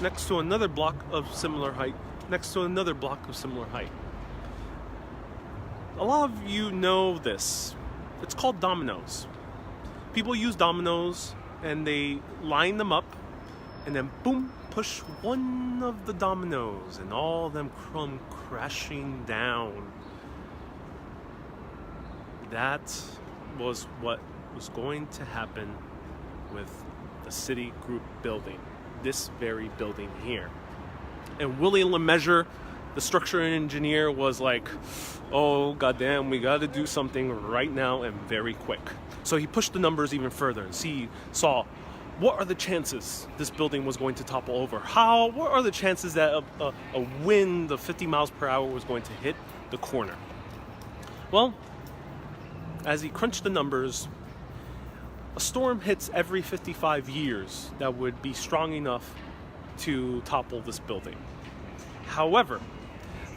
next to another block of similar height, next to another block of similar height? A lot of you know this. It's called dominoes. People use dominoes and they line them up and then boom, push one of the dominoes and all of them come crashing down. That was what was going to happen with the Citigroup building, this very building here. And William LeMessurier, the structural engineer, was like, oh goddamn, we got to do something right now and very quick. So he pushed the numbers even further and saw what are the chances this building was going to topple over. What are the chances that a wind of 50 miles per hour was going to hit the corner? Well, as he crunched the numbers, a storm hits every 55 years that would be strong enough to topple this building. However,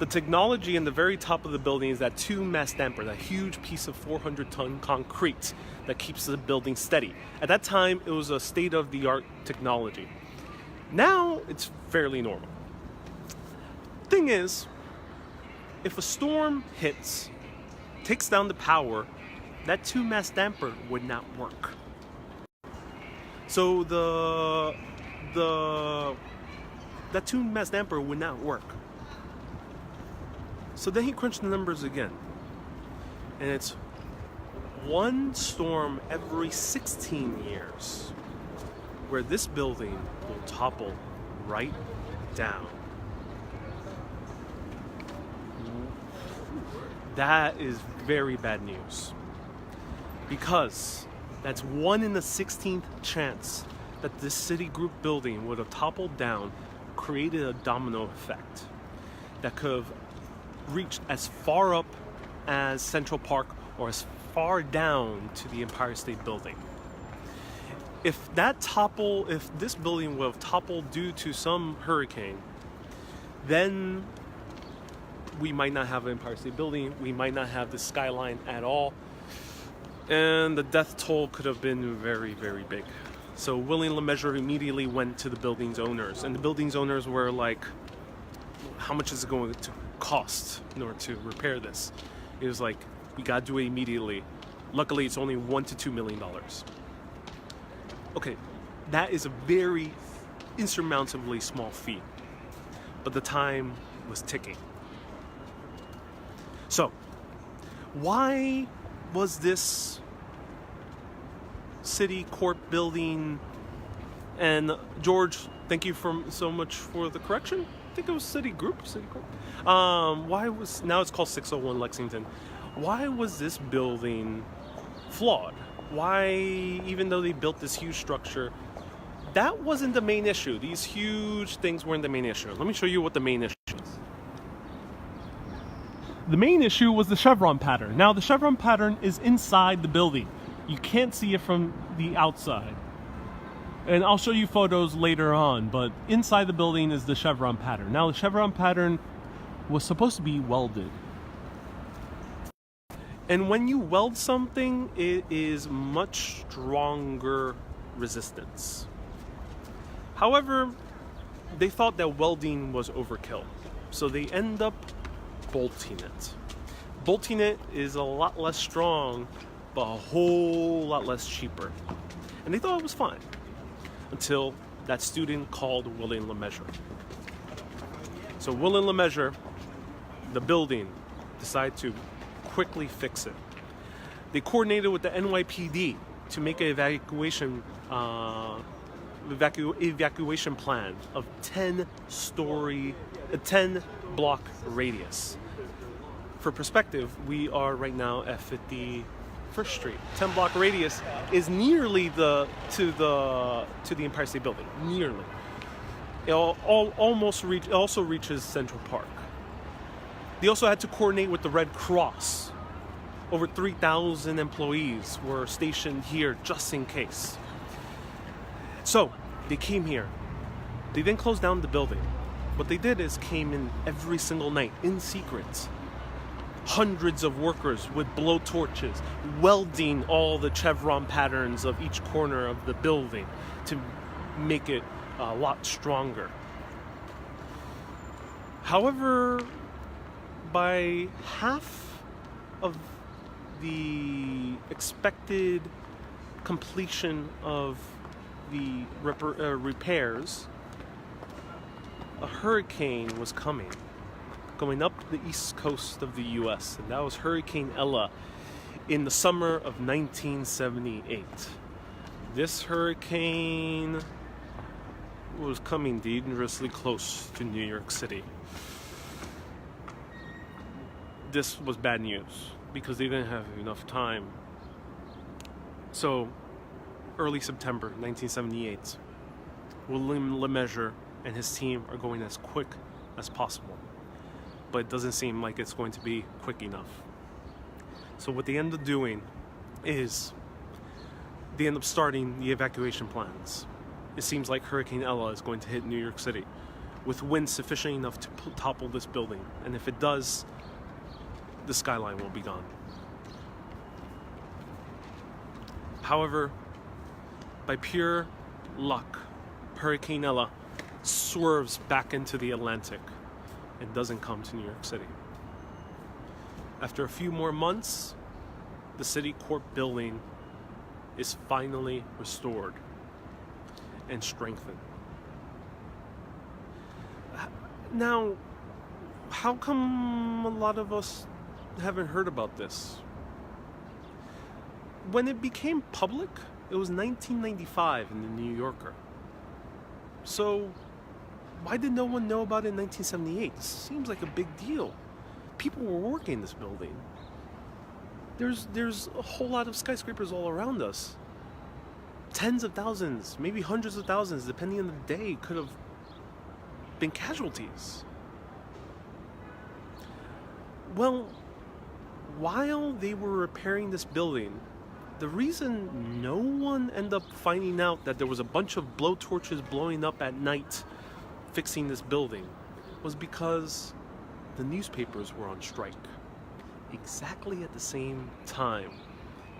the technology in the very top of the building is that 2-mass damper, that huge piece of 400-ton concrete that keeps the building steady. At that time, it was a state-of-the-art technology. Now, it's fairly normal. Thing is, if a storm hits, takes down the power, that 2-mass damper would not work. So that 2-mass damper would not work. So then he crunched the numbers again. And it's one storm every 16 years where this building will topple right down. That is very bad news. Because that's 1 in the 16th chance that this Citigroup building would have toppled down, created a domino effect that could have reached as far up as Central Park or as far down to the Empire State Building. If this building would have toppled due to some hurricane, then we might not have an Empire State Building, we might not have the skyline at all, and the death toll could have been very, very big. So William LeMessurier immediately went to the building's owners, and the building's owners were like, how much is it going to cost in order to repair this? It was like, we gotta do it immediately. Luckily, it's only $1 to $2 million. Okay, that is a very insurmountably small fee, but the time was ticking. So, why was this Citicorp building, and George, thank you so much for the correction. I think it was Citicorp. Now it's called 601 Lexington. Why was this building flawed? Why, even though they built this huge structure, that wasn't the main issue. These huge things weren't the main issue. Let me show you what the main issue is. The main issue was the chevron pattern. Now, the chevron pattern is inside the building. You can't see it from the outside. And I'll show you photos later on, but inside the building is the chevron pattern. Now, the chevron pattern was supposed to be welded. And when you weld something, it is much stronger resistance. However, they thought that welding was overkill, so they end up bolting it. Bolting it is a lot less strong, but a whole lot less cheaper. And they thought it was fine, until that student called William LeMessurier. So William LeMessurier, the building, decided to quickly fix it. They coordinated with the NYPD to make an evacuation plan of 10 block radius. For perspective, we are right now at 51st Street. 10 block radius is nearly to the Empire State Building, nearly. It also reaches Central Park. They also had to coordinate with the Red Cross. Over 3,000 employees were stationed here just in case. So they came here. They then closed down the building. What they did is came in every single night in secret. Hundreds of workers with blowtorches welding all the chevron patterns of each corner of the building to make it a lot stronger. However, by half of the expected completion of the repairs, a hurricane was coming, going up the east coast of the U.S., and that was Hurricane Ella in the summer of 1978. This hurricane was coming dangerously close to New York City. This was bad news because they didn't have enough time. So, early September 1978, William LeMessurier and his team are going as quick as possible. But it doesn't seem like it's going to be quick enough. So what they end up doing is they end up starting the evacuation plans. It seems like Hurricane Ella is going to hit New York City with winds sufficient enough to topple this building. And if it does, the skyline will be gone. However, by pure luck, Hurricane Ella swerves back into the Atlantic and doesn't come to New York City. After a few more months, the city court building is finally restored and strengthened. Now, how come a lot of us haven't heard about this? When it became public, it was 1995 in the New Yorker. So, why did no one know about it in 1978? It seems like a big deal. People were working in this building. There's a whole lot of skyscrapers all around us. Tens of thousands, maybe hundreds of thousands, depending on the day, could have been casualties. Well, while they were repairing this building, the reason no one ended up finding out that there was a bunch of blowtorches blowing up at night fixing this building was because the newspapers were on strike exactly at the same time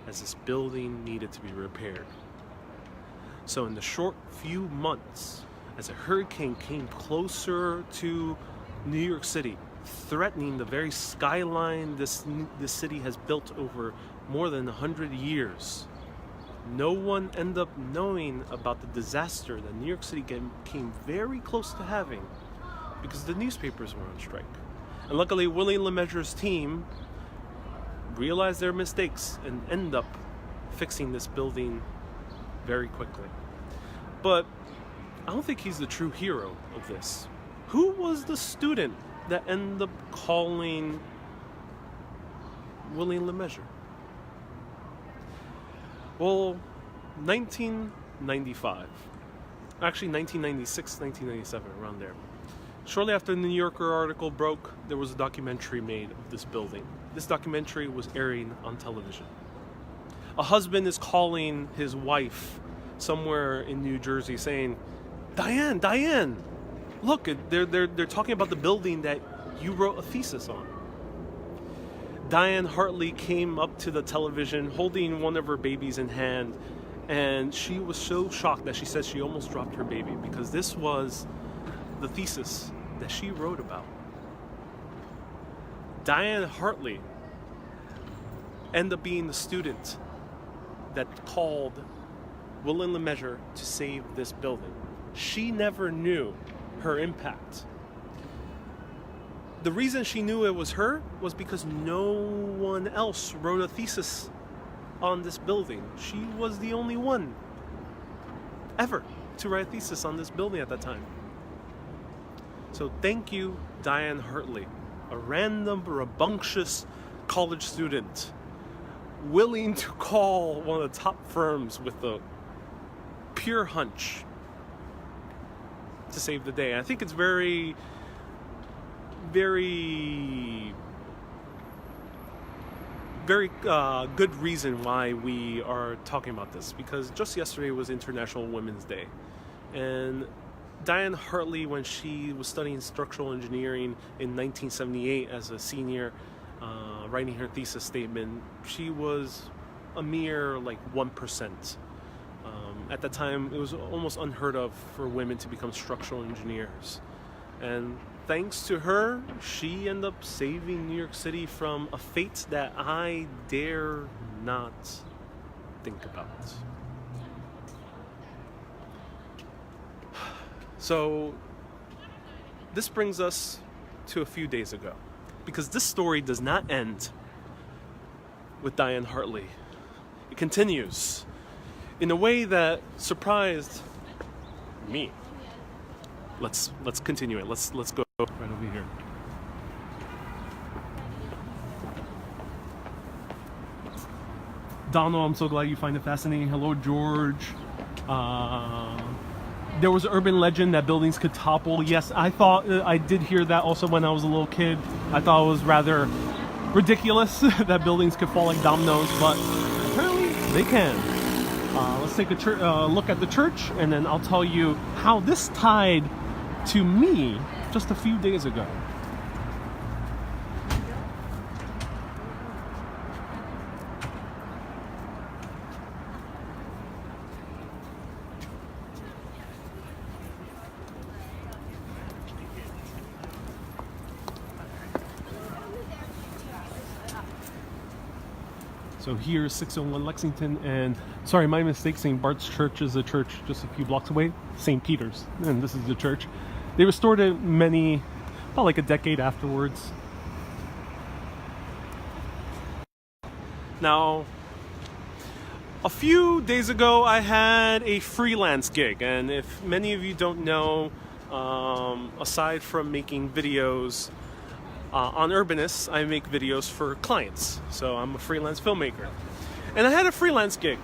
as this building needed to be repaired. So in the short few months, as a hurricane came closer to New York City, threatening the very skyline this city has built over more than 100 years, no one ended up knowing about the disaster that New York City came very close to having because the newspapers were on strike. And luckily, William LeMessurier's team realized their mistakes and ended up fixing this building very quickly. But I don't think he's the true hero of this. Who was the student that ended up calling William LeMessurier? Well, 1995. Actually, 1996, 1997, around there. Shortly after the New Yorker article broke, there was a documentary made of this building. This documentary was airing on television. A husband is calling his wife somewhere in New Jersey saying, Diane, look, they're talking about the building that you wrote a thesis on. Diane Hartley came up to the television holding one of her babies in hand, and she was so shocked that she said she almost dropped her baby because this was the thesis that she wrote about. Diane Hartley ended up being the student that called William LeMessurier to save this building. She never knew her impact. The reason she knew it was her was because no one else wrote a thesis on this building. She was the only one ever to write a thesis on this building at that time. So thank you, Diane Hartley, a random, rambunctious college student willing to call one of the top firms with a pure hunch to save the day. I think it's very, very good reason why we are talking about this, because just yesterday was International Women's Day, and Diane Hartley, when she was studying structural engineering in 1978 as a senior, writing her thesis statement, she was a mere like 1%. At that time, it was almost unheard of for women to become structural engineers, and thanks to her, she ended up saving New York City from a fate that I dare not think about. So, this brings us to a few days ago, because this story does not end with Diane Hartley. It continues in a way that surprised me. Let's continue it. Let's go right over here. Donald, I'm so glad you find it fascinating. Hello, George. There was an urban legend that buildings could topple. Yes, I did hear that also when I was a little kid. I thought it was rather ridiculous that buildings could fall like dominoes, but apparently they can. Let's take a look at the church, and then I'll tell you how this tied to me just a few days ago. So here's 601 Lexington, and sorry, my mistake, St. Bart's Church is a church just a few blocks away, St. Peter's, and this is the church. They restored it about like a decade afterwards. Now, a few days ago, I had a freelance gig, and if many of you don't know, aside from making videos on Urbanist, I make videos for clients. So I'm a freelance filmmaker. And I had a freelance gig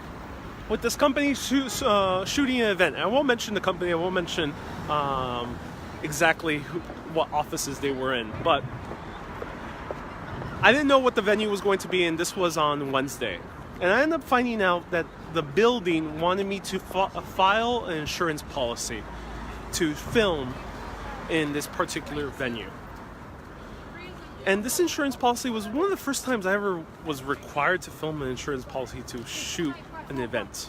with this company shooting an event. And I won't mention the company, I won't mention exactly what offices they were in. But I didn't know what the venue was going to be, and this was on Wednesday. And I ended up finding out that the building wanted me to file an insurance policy to film in this particular venue. And this insurance policy was one of the first times I ever was required to film an insurance policy to shoot an event.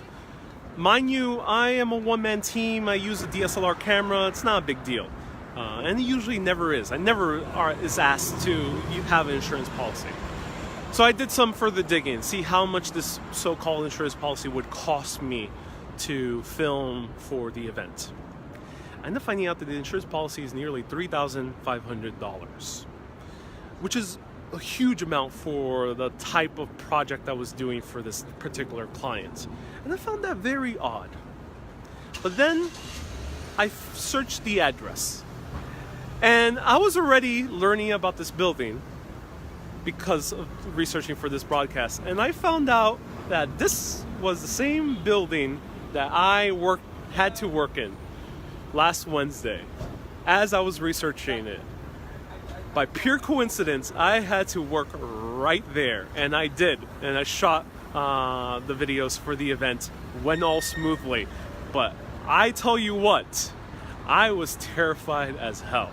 Mind you, I am a one-man team. I use a DSLR camera. It's not a big deal. And it usually never is. I never is asked to have an insurance policy. So I did some further digging, see how much this so-called insurance policy would cost me to film for the event. I ended up finding out that the insurance policy is nearly $3,500. Which is a huge amount for the type of project I was doing for this particular client. And I found that very odd. But then I searched the address. And I was already learning about this building because of researching for this broadcast. And I found out that this was the same building that I had to work in last Wednesday as I was researching it. By pure coincidence, I had to work right there, and I did. And I shot the videos for the event, went all smoothly. But I tell you what, I was terrified as hell.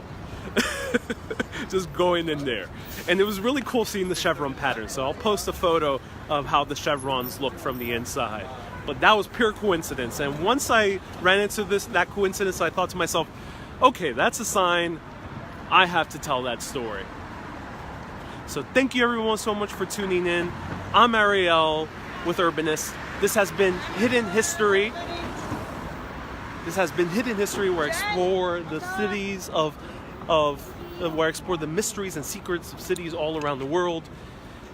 Just going in there. And it was really cool seeing the chevron pattern, so I'll post a photo of how the chevrons look from the inside. But that was pure coincidence, and once I ran into that coincidence, I thought to myself, okay, that's a sign I have to tell that story. So thank you everyone so much for tuning in. I'm Ariel with Urbanist. This has been Hidden History. This has been Hidden History, where I explore the cities where I explore the mysteries and secrets of cities all around the world.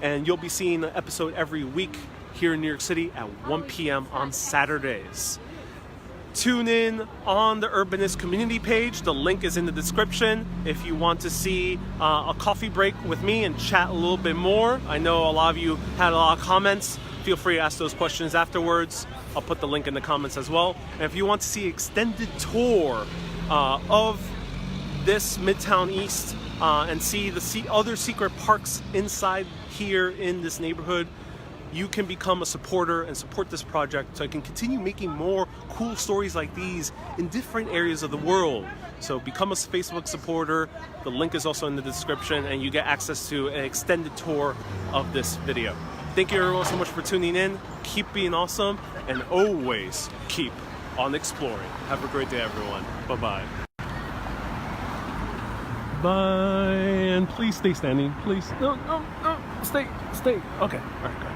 And you'll be seeing an episode every week here in New York City at 1 p.m. on Saturdays. Tune in on the Urbanist community page. The link is in the description if you want to see a coffee break with me and chat a little bit more. I know a lot of you had a lot of comments. Feel free to ask those questions afterwards. I'll put the link in the comments as well. And if you want to see an extended tour of this Midtown East and see the other secret parks inside here in this neighborhood, you can become a supporter and support this project so I can continue making more cool stories like these in different areas of the world. So become a Facebook supporter. The link is also in the description, and you get access to an extended tour of this video. Thank you everyone so much for tuning in. Keep being awesome, and always keep on exploring. Have a great day, everyone. Bye-bye. Bye, and please stay standing. Please, no, stay. Okay, all right, go.